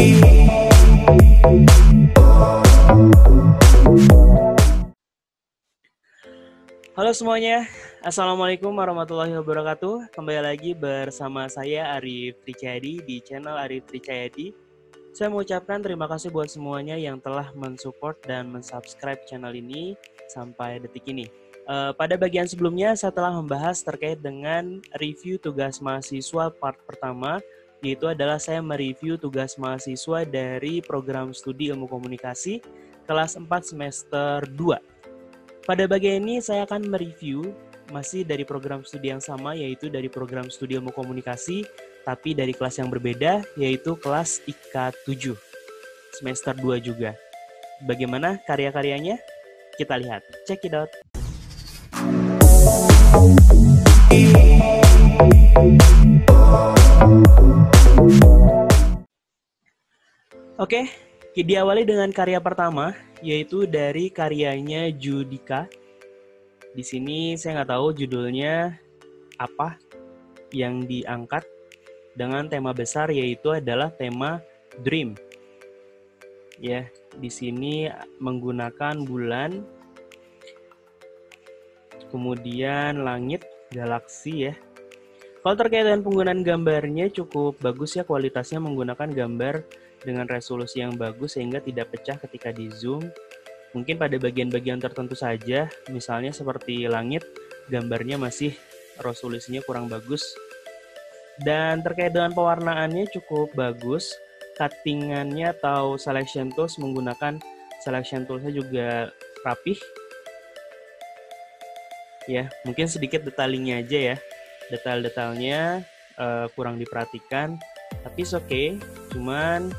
Halo semuanya, Assalamualaikum warahmatullahi wabarakatuh. Kembali lagi bersama saya Arif Tricayadi di channel Arif Tricayadi. Saya mengucapkan terima kasih buat semuanya yang telah mensupport dan mensubscribe channel ini sampai detik ini. Pada bagian sebelumnya saya telah membahas terkait dengan review tugas mahasiswa part pertama, yaitu adalah saya mereview tugas mahasiswa dari program studi ilmu komunikasi kelas 4 semester 2. Pada bagian ini saya akan mereview masih dari program studi yang sama, yaitu dari program studi ilmu komunikasi, tapi dari kelas yang berbeda, yaitu kelas IK 7, semester 2 juga. Bagaimana karya-karyanya? Kita lihat, check it out. Oke, diawali dengan karya pertama, yaitu dari karyanya Judika. Di sini saya nggak tahu judulnya apa yang diangkat dengan tema besar, yaitu adalah tema Dream. Ya, di sini menggunakan bulan, kemudian langit, galaksi ya. Kalau terkait dengan penggunaan gambarnya cukup bagus ya, kualitasnya menggunakan gambar dengan resolusi yang bagus sehingga tidak pecah ketika di zoom. Mungkin pada bagian-bagian tertentu saja, misalnya seperti langit, gambarnya masih resolusinya kurang bagus. Dan terkait dengan pewarnaannya cukup bagus, cuttingannya atau selection tools, menggunakan selection toolsnya juga rapih. Ya, mungkin sedikit detailingnya aja ya, detail-detailnya kurang diperhatikan, tapi it's okay, cuman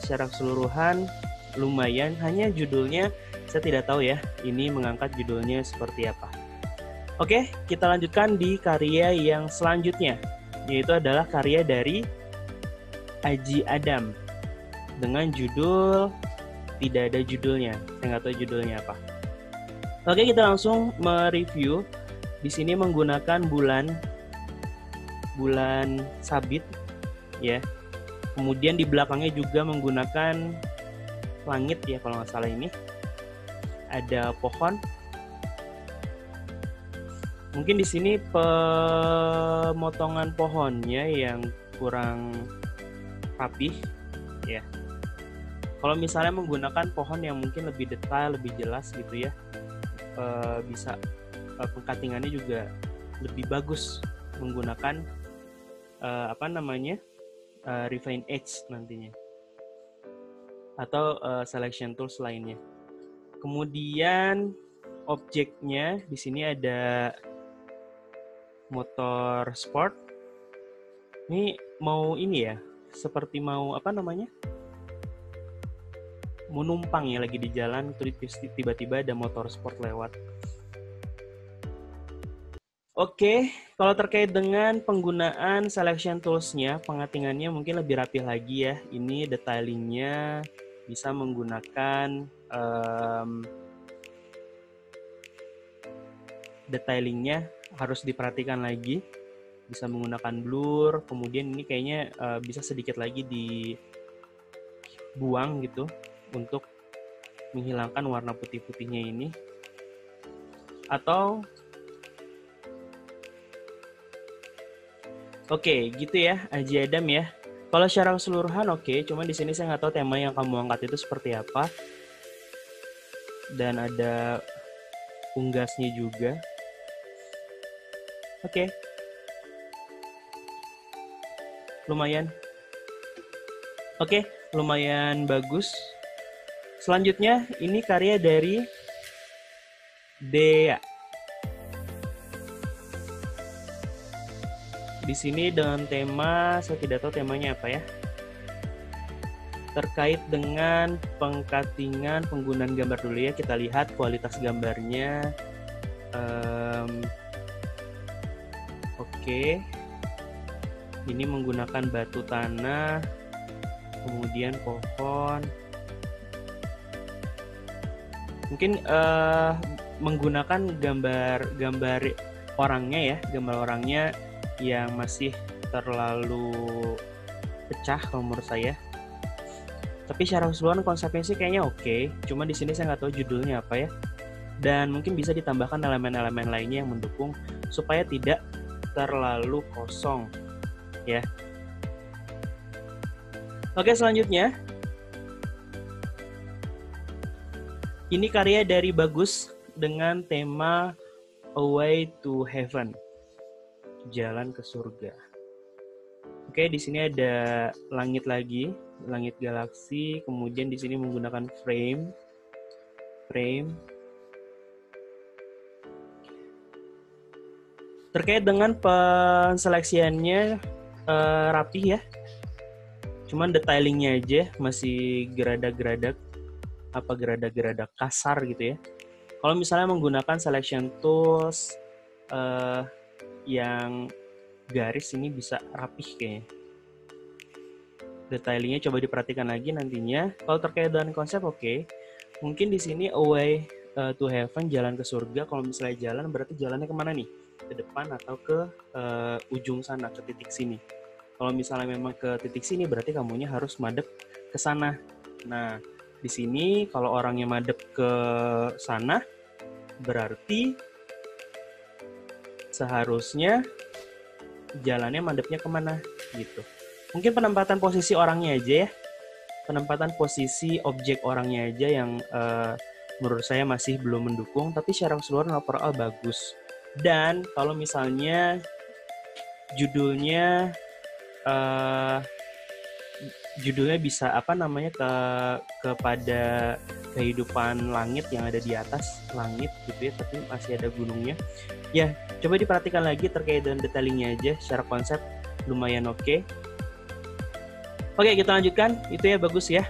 secara keseluruhan lumayan. Hanya judulnya saya tidak tahu ya, ini mengangkat judulnya seperti apa. Oke, kita lanjutkan di karya yang selanjutnya, yaitu adalah karya dari Aji Adam dengan judul tidak ada judulnya. Saya nggak tahu judulnya apa. Oke, kita langsung mereview. Di sini menggunakan bulan sabit ya. Kemudian di belakangnya juga menggunakan langit ya, kalau nggak salah ini. Ada pohon. Mungkin di sini pemotongan pohonnya yang kurang rapih ya. Kalau misalnya menggunakan pohon yang mungkin lebih detail, lebih jelas gitu ya, bisa pengkatingannya juga lebih bagus menggunakan refine edge nantinya atau selection tools lainnya. Kemudian objeknya di sini ada motor sport. Ini mau ini ya, seperti mau mau numpang ya, lagi di jalan tiba-tiba ada motor sport lewat. Oke, kalau terkait dengan penggunaan selection tools-nya, pengatingannya mungkin lebih rapi lagi ya. Ini detailingnya bisa menggunakan detailingnya harus diperhatikan lagi. Bisa menggunakan blur, kemudian ini kayaknya bisa sedikit lagi dibuang gitu untuk menghilangkan warna putih-putihnya ini. Atau oke, gitu ya, Aji Adam ya. Kalau secara keseluruhan oke, cuman di sini saya nggak tahu tema yang kamu angkat itu seperti apa. Dan ada unggasnya juga. Oke. Lumayan. Oke, lumayan bagus. Selanjutnya, ini karya dari Dea. Di sini dengan tema, saya tidak tahu temanya apa ya. Terkait dengan pengkatingan, penggunaan gambar dulu ya. Kita lihat kualitas gambarnya. Oke. Ini menggunakan batu tanah, kemudian pohon. Mungkin menggunakan gambar orangnya ya, gambar orangnya yang masih terlalu pecah kalau menurut saya. Tapi secara keseluruhan konsepnya sih kayaknya oke. Cuma di sini saya nggak tahu judulnya apa ya. Dan mungkin bisa ditambahkan elemen-elemen lainnya yang mendukung supaya tidak terlalu kosong ya. Oke, selanjutnya ini karya dari Bagus dengan tema A Way to Heaven, jalan ke surga. Oke, di sini ada langit lagi, langit galaksi, kemudian di sini menggunakan frame. Terkait dengan penseleksiannya rapih ya. Cuman detailingnya aja masih geradak-geradak kasar gitu ya. Kalau misalnya menggunakan selection tools yang garis ini bisa rapih kayaknya. Detailingnya coba diperhatikan lagi nantinya. Kalau terkait dengan konsep oke. Mungkin di sini A Way to Heaven, jalan ke surga. Kalau misalnya jalan berarti jalannya kemana nih? Ke depan atau ke ujung sana, ke titik sini. Kalau misalnya memang ke titik sini berarti kamunya harus madep ke sana. Nah, di sini kalau orangnya madep ke sana berarti seharusnya jalannya madepnya kemana gitu. Mungkin penempatan posisi orangnya aja ya. Penempatan posisi objek orangnya aja yang menurut saya masih belum mendukung, tapi secara keseluruhan overall bagus. Dan kalau misalnya judulnya bisa kepada kehidupan langit yang ada di atas langit gitu ya, tapi masih ada gunungnya. Ya, coba diperhatikan lagi terkait dengan detailingnya aja. Secara konsep lumayan oke. Oke, kita lanjutkan. Itu ya bagus ya.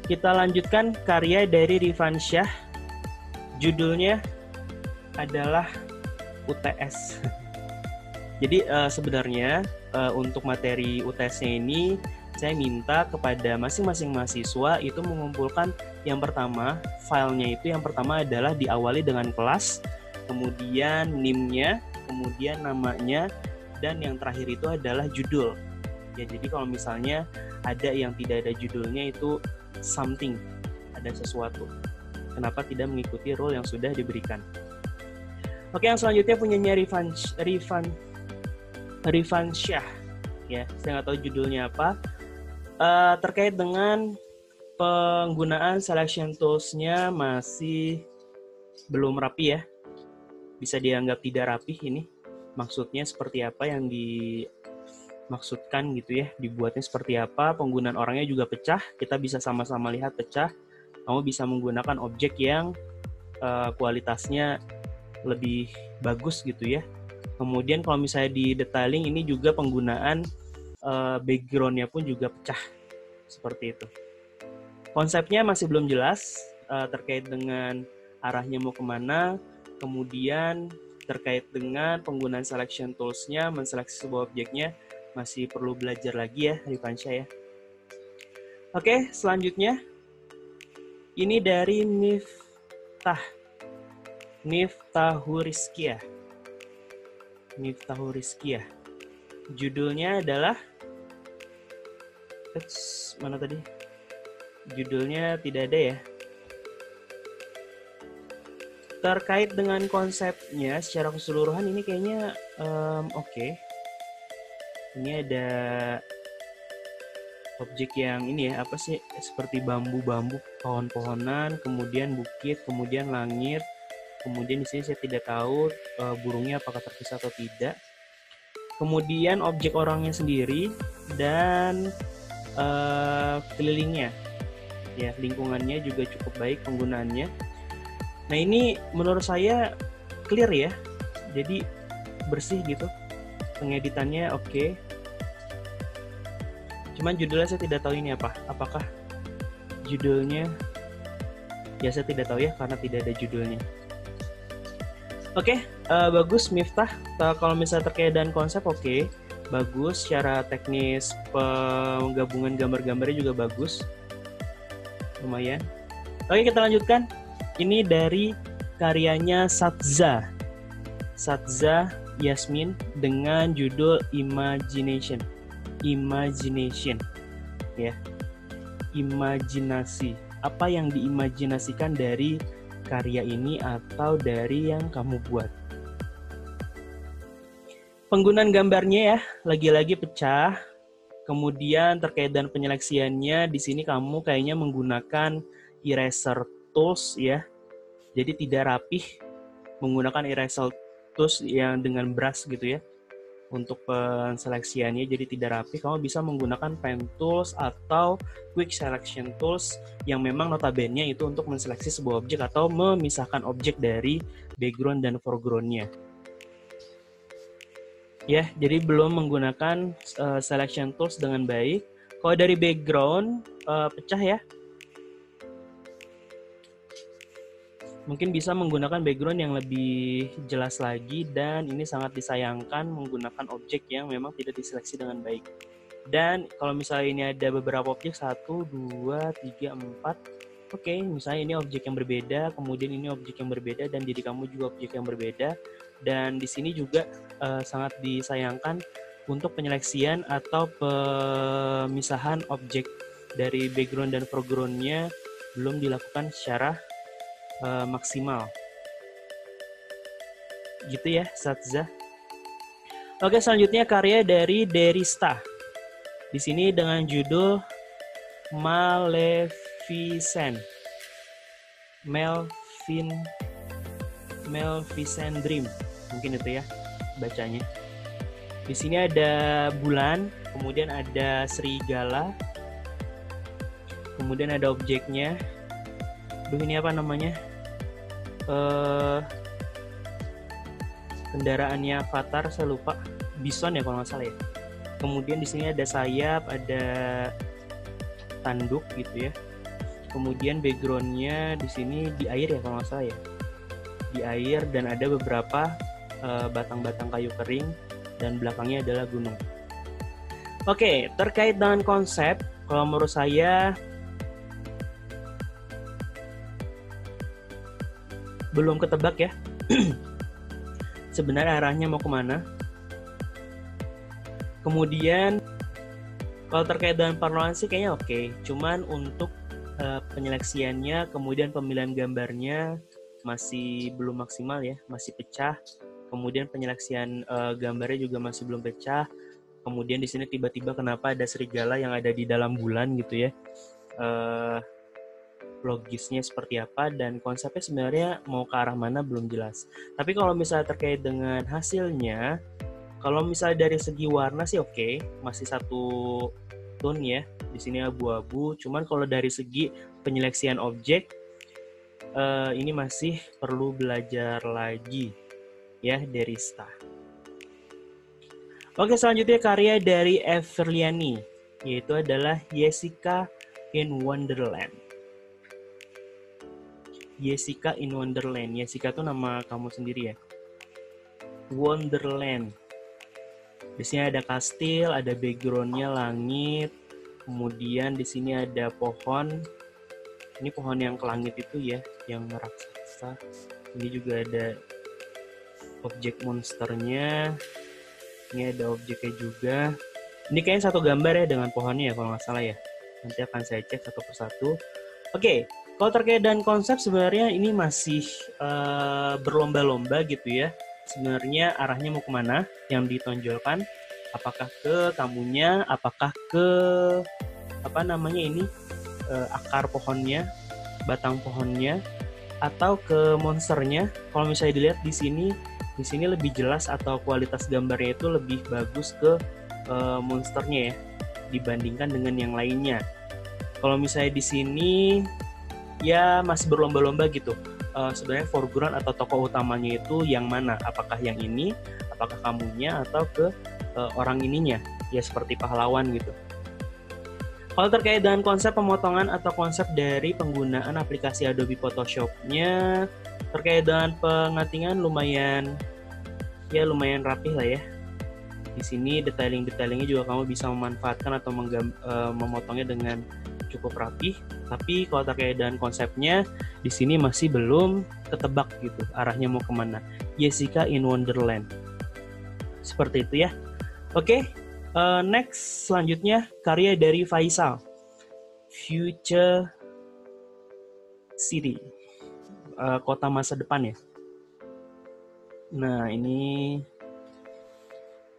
Kita lanjutkan karya dari Rifan Syah. Judulnya adalah UTS. Jadi sebenarnya untuk materi UTS-nya ini saya minta kepada masing-masing mahasiswa itu mengumpulkan yang pertama, filenya itu yang pertama adalah diawali dengan kelas, kemudian NIM-nya, kemudian namanya, dan yang terakhir itu adalah judul. Ya, jadi kalau misalnya ada yang tidak ada judulnya itu something, ada sesuatu. Kenapa tidak mengikuti rule yang sudah diberikan? Oke, yang selanjutnya punyanya Rifan Syah. Ya, saya nggak tahu judulnya apa. Terkait dengan penggunaan selection tools-nya masih belum rapi ya. Bisa dianggap tidak rapi ini. Maksudnya seperti apa yang dimaksudkan gitu ya. Dibuatnya seperti apa, penggunaan orangnya juga pecah. Kita bisa sama-sama lihat pecah. Kamu bisa menggunakan objek yang kualitasnya lebih bagus gitu ya. Kemudian kalau misalnya di detailing ini juga penggunaan background-nya pun juga pecah seperti itu. Konsepnya masih belum jelas terkait dengan arahnya mau kemana. Kemudian terkait dengan penggunaan selection tools-nya, menseleksi sebuah objeknya masih perlu belajar lagi ya Rifan Syah ya. Oke, selanjutnya ini dari Miftahul Rizkiyah. Judulnya adalah mana tadi? Judulnya tidak ada ya. Terkait dengan konsepnya secara keseluruhan ini kayaknya oke. Ini ada objek yang ini ya, apa sih? Seperti bambu-bambu, pohon-pohonan, kemudian bukit, kemudian langit. Kemudian di sini saya tidak tahu burungnya apakah terpisah atau tidak. Kemudian objek orangnya sendiri dan kelilingnya, ya lingkungannya juga cukup baik penggunaannya. Nah ini menurut saya clear ya, jadi bersih gitu, pengeditannya oke. Cuman judulnya saya tidak tahu ini apa. Apakah judulnya? Ya saya tidak tahu ya karena tidak ada judulnya. Oke, bagus Miftah. Kalau misalnya terkait dengan konsep oke, bagus. Secara teknis penggabungan gambar-gambarnya juga bagus, lumayan. Oke, kita lanjutkan. Ini dari karyanya Satza Yasmin dengan judul Imagination ya. imajinasi. Apa yang diimajinasikan dari karya ini atau dari yang kamu buat. Penggunaan gambarnya ya, lagi-lagi pecah. Kemudian terkait dengan penyeleksiannya, di sini kamu kayaknya menggunakan eraser tools ya. Jadi tidak rapih menggunakan eraser tools yang dengan brush gitu ya. Untuk penseleksiannya jadi tidak rapi, kamu bisa menggunakan pen tools atau quick selection tools yang memang notabene itu untuk menseleksi sebuah objek atau memisahkan objek dari background dan foreground-nya. Ya, jadi belum menggunakan selection tools dengan baik. Kalau dari background pecah ya. Mungkin bisa menggunakan background yang lebih jelas lagi, dan ini sangat disayangkan menggunakan objek yang memang tidak diseleksi dengan baik. Dan kalau misalnya ini ada beberapa objek, 1, 2, 3, 4. Oke, misalnya ini objek yang berbeda, kemudian ini objek yang berbeda, dan diri kamu juga objek yang berbeda. Dan di sini juga sangat disayangkan untuk penyeleksian atau pemisahan objek dari background dan foreground-nya belum dilakukan secara maksimal. Gitu ya, Satza. Oke, selanjutnya karya dari Derista. Di sini dengan judul Maleficent. Maleficent Dream. Mungkin itu ya bacanya. Di sini ada bulan, kemudian ada serigala, kemudian ada objeknya. Ini apa namanya? Kendaraannya Avatar, saya lupa. Bison ya kalau nggak salah ya. Kemudian di sini ada sayap, ada tanduk gitu ya. Kemudian backgroundnya di sini di air ya kalau nggak salah ya. Di air, dan ada beberapa batang-batang kayu kering, dan belakangnya adalah gunung. Oke, terkait dengan konsep, kalau menurut saya belum ketebak ya. Sebenarnya arahnya mau kemana. Kemudian kalau terkait dengan pewarnaan sih kayaknya oke. Cuman untuk penyeleksiannya, kemudian pemilihan gambarnya masih belum maksimal ya, masih pecah. Kemudian penyeleksian gambarnya juga masih belum pecah. Kemudian di sini tiba-tiba kenapa ada serigala yang ada di dalam bulan gitu ya. Logisnya seperti apa dan konsepnya sebenarnya mau ke arah mana belum jelas. Tapi kalau misalnya terkait dengan hasilnya, kalau misalnya dari segi warna sih oke, masih satu tone ya. Di sini abu-abu. Cuman kalau dari segi penyeleksian objek, ini masih perlu belajar lagi ya, Derista. Oke, selanjutnya karya dari Everliani, yaitu adalah Jessica in Wonderland. Jessica in Wonderland. Jessica itu nama kamu sendiri ya. Wonderland. Di sini ada kastil, ada backgroundnya langit. Kemudian di sini ada pohon. Ini pohon yang ke langit itu ya, yang raksasa. Ini juga ada objek monsternya. Ini ada objeknya juga. Ini kayaknya satu gambar ya dengan pohonnya ya kalau nggak salah ya. Nanti akan saya cek satu persatu. Oke. Kalau terkait dengan konsep sebenarnya ini masih berlomba-lomba gitu ya. Sebenarnya arahnya mau kemana yang ditonjolkan? Apakah ke kamunya? Apakah ke akar pohonnya, batang pohonnya, atau ke monsternya? Kalau misalnya dilihat di sini lebih jelas atau kualitas gambarnya itu lebih bagus ke monsternya ya dibandingkan dengan yang lainnya. Kalau misalnya di sini ya masih berlomba-lomba gitu. Sebenarnya foreground atau tokoh utamanya itu yang mana? Apakah yang ini? Apakah kamunya? Atau ke orang ininya? Ya seperti pahlawan gitu. Kalau terkait dengan konsep pemotongan atau konsep dari penggunaan aplikasi Adobe Photoshop-nya, terkait dengan pengatingan lumayan rapih lah ya. Di sini detailing-detailingnya juga kamu bisa memanfaatkan atau memotongnya dengan cukup rapih. Tapi kalau terkait dengan konsepnya, di sini masih belum ketebak gitu arahnya mau kemana. Jessica in Wonderland. Seperti itu ya. Oke, next selanjutnya karya dari Faisal. Future City, kota masa depan ya. Nah, ini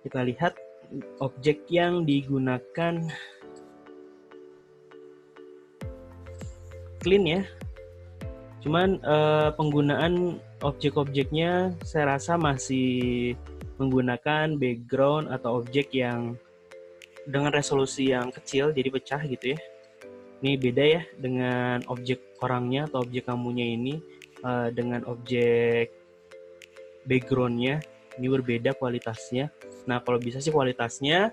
kita lihat objek yang digunakan clean ya. Cuman penggunaan objek-objeknya saya rasa masih menggunakan background atau objek yang dengan resolusi yang kecil, jadi pecah gitu ya. Ini beda ya dengan objek orangnya atau objek kamunya ini dengan objek backgroundnya, ini berbeda kualitasnya. Nah, kalau bisa sih kualitasnya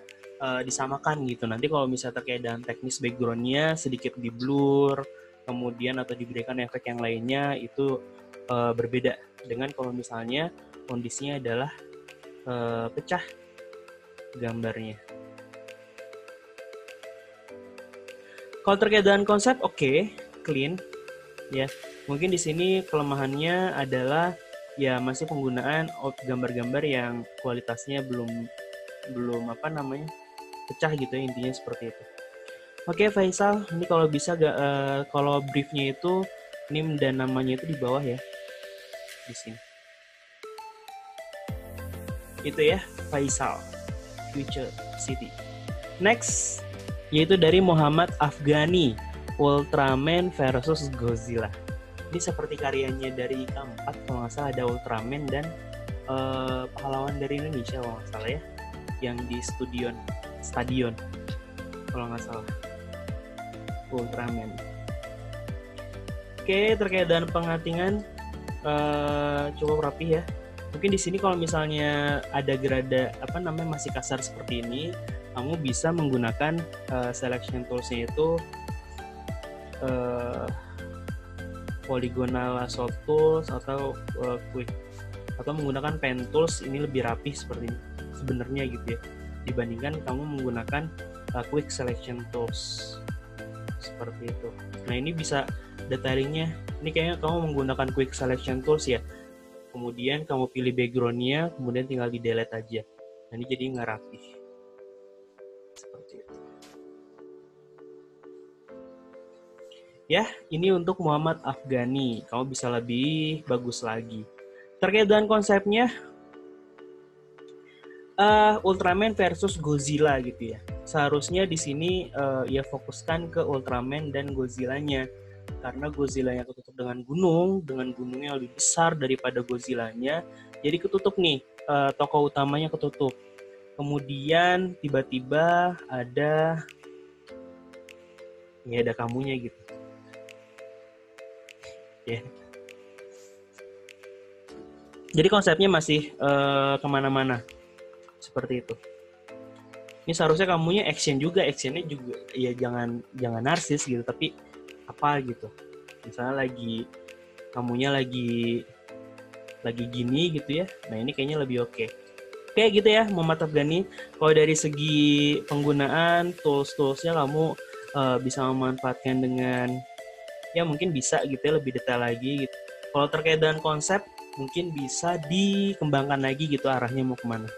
disamakan gitu. Nanti kalau misalnya terkait dengan teknis backgroundnya sedikit di blur, kemudian atau diberikan efek yang lainnya itu berbeda dengan kalau misalnya kondisinya adalah pecah gambarnya. Kalau terkait dengan konsep, oke, clean, ya. Mungkin di sini kelemahannya adalah ya masih penggunaan gambar-gambar yang kualitasnya belum pecah gitu ya, intinya seperti itu. Oke, Faisal, ini kalau bisa kalau briefnya itu NIM dan namanya itu di bawah ya, di sini. Itu ya, Faisal, Future City. Next, yaitu dari Muhammad Afghani, Ultraman versus Godzilla. Ini seperti karyanya dari keempat, kalau nggak salah ada Ultraman dan pahlawan dari Indonesia kalau nggak salah ya, yang di stadion kalau nggak salah, Ultraman. Oke, terkait dengan pengatingan cukup rapi ya. Mungkin di sini kalau misalnya ada grada masih kasar seperti ini, kamu bisa menggunakan selection tools-nya itu polygonal lasso tools atau quick, atau menggunakan pen tools. Ini lebih rapih seperti ini sebenarnya gitu ya, dibandingkan kamu menggunakan quick selection tools seperti itu. Nah, ini bisa detailingnya, ini kayaknya kamu menggunakan quick selection tools ya, kemudian kamu pilih backgroundnya, kemudian tinggal di delete aja. Nah, ini jadi nggak rapih seperti itu ya. Ini untuk Muhammad Afghani, kamu bisa lebih bagus lagi. Terkait dengan konsepnya, Ultraman versus Godzilla gitu ya. Seharusnya di sini ya fokuskan ke Ultraman dan Godzilla-nya, karena Godzilla-nya ketutup dengan gunungnya lebih besar daripada Godzilla-nya. Jadi ketutup nih, tokoh utamanya ketutup. Kemudian tiba-tiba ada kamunya gitu. Ya. Jadi konsepnya masih kemana-mana seperti itu. Ini seharusnya kamunya actionnya juga ya jangan narsis gitu, tapi apa gitu. Misalnya kamunya lagi gini gitu ya. Nah, ini kayaknya lebih oke. Kayak gitu ya, Muhammad Afghani. Kalau dari segi penggunaan tools-toolsnya kamu bisa memanfaatkan dengan ya mungkin bisa gitu ya, lebih detail lagi gitu. Kalau terkait dengan konsep mungkin bisa dikembangkan lagi gitu, arahnya mau kemana.